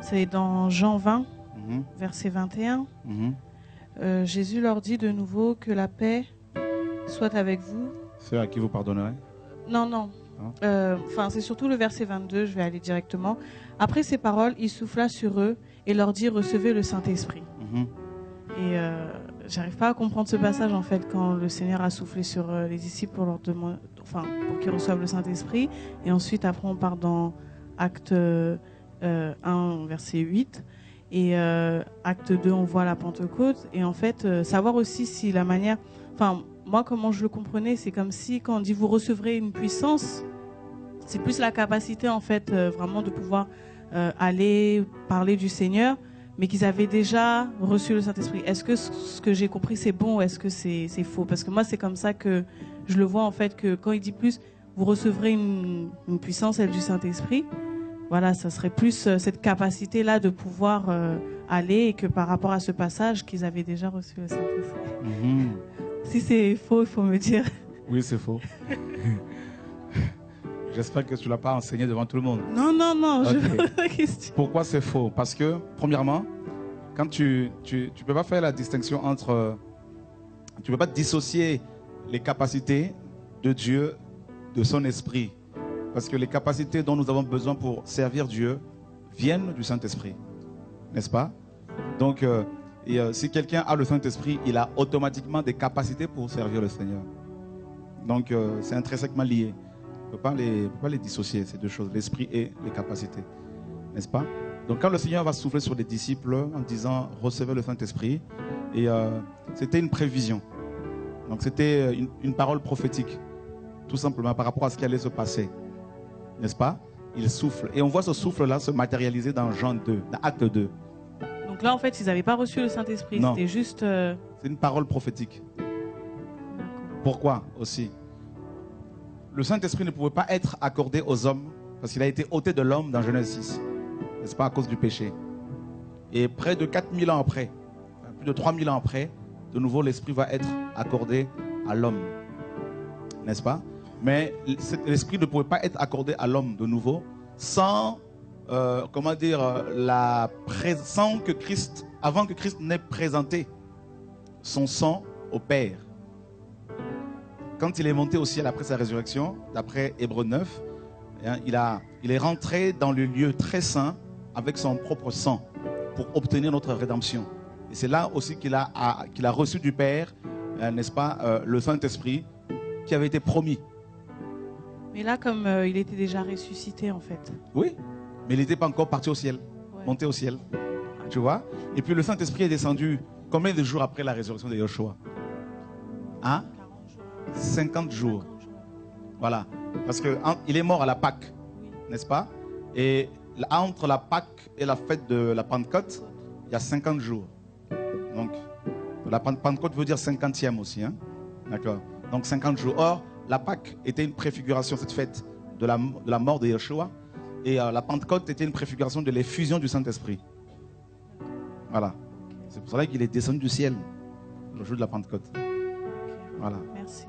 C'est dans Jean 20, Mhm. verset 21. Mhm. Jésus leur dit de nouveau que la paix soit avec vous. Ceux à qui vous pardonnerez. Non, non. Enfin, c'est surtout le verset 22, je vais aller directement. Après ces paroles, il souffla sur eux et leur dit recevez le Saint-Esprit. Mhm. Et j'arrive pas à comprendre ce passage en fait quand le Seigneur a soufflé sur les disciples pour leur demander, enfin pour qu'ils reçoivent le Saint-Esprit. Et ensuite après on part dans Acte 1 verset 8 et Acte 2 on voit la Pentecôte. Et en fait savoir aussi si la manière, enfin moi comment je le comprenais, c'est comme si quand on dit vous recevrez une puissance, c'est plus la capacité en fait vraiment de pouvoir aller parler du Seigneur, mais qu'ils avaient déjà reçu le Saint-Esprit. Est-ce que ce que j'ai compris c'est bon ou est-ce que c'est faux? Parce que moi c'est comme ça que je le vois en fait, que quand il dit plus vous recevrez une puissance, celle du Saint-Esprit, voilà, ça serait plus cette capacité-là de pouvoir aller, et que par rapport à ce passage qu'ils avaient déjà reçu le Saint-Esprit. Mhm. Si c'est faux, il faut me dire. Oui, c'est faux. J'espère que tu ne l'as pas enseigné devant tout le monde. Non, non, non, Ok. je pose la question. Pourquoi c'est faux? Parce que, premièrement, quand tu peux pas faire la distinction entre... Tu ne peux pas dissocier les capacités de Dieu de son esprit. Parce que les capacités dont nous avons besoin pour servir Dieu viennent du Saint-Esprit. N'est-ce pas? Donc, si quelqu'un a le Saint-Esprit, il a automatiquement des capacités pour servir le Seigneur. Donc, c'est intrinsèquement lié. On ne peut pas les dissocier, ces deux choses, l'esprit et les capacités. N'est-ce pas? Donc, quand le Seigneur va souffler sur les disciples en disant « Recevez le Saint-Esprit », et c'était une prévision. Donc, c'était une parole prophétique, tout simplement, par rapport à ce qui allait se passer. N'est-ce pas? Il souffle. Et on voit ce souffle-là se matérialiser dans Jean 2, dans Acte 2. Donc là, en fait, ils n'avaient pas reçu le Saint-Esprit. Non. C'était juste... C'est une parole prophétique. D'accord. Pourquoi aussi? Le Saint-Esprit ne pouvait pas être accordé aux hommes parce qu'il a été ôté de l'homme dans Genèse 6. N'est-ce pas, à cause du péché. Et près de 4000 ans après, enfin, plus de 3000 ans après, de nouveau l'Esprit va être accordé à l'homme. N'est-ce pas? Mais l'Esprit ne pouvait pas être accordé à l'homme de nouveau sans, comment dire, sans que Christ, avant que Christ n'ait présenté son sang au Père. Quand il est monté au ciel après sa résurrection, d'après Hébreux 9, hein, il est rentré dans le lieu très saint avec son propre sang pour obtenir notre rédemption. Et c'est là aussi qu'il a reçu du Père, n'est-ce pas, le Saint-Esprit qui avait été promis. Mais là, comme il était déjà ressuscité, en fait. Oui, mais il n'était pas encore parti au ciel, Ouais. monté au ciel. Tu vois? Et puis le Saint-Esprit est descendu combien de jours après la résurrection de Yoshua? Hein? 50 jours. Voilà. Parce qu'il est mort à la Pâque, Oui. n'est-ce pas? Et entre la Pâque et la fête de la Pentecôte, il y a 50 jours. Donc, la Pentecôte veut dire 50e aussi. Hein? D'accord. Donc 50 jours. Or, la Pâque était une préfiguration, cette fête, de la mort de Yeshua. Et la Pentecôte était une préfiguration de l'effusion du Saint-Esprit. Voilà. C'est pour cela qu'il est descendu du ciel le jour de la Pentecôte. Ok. Voilà. Merci.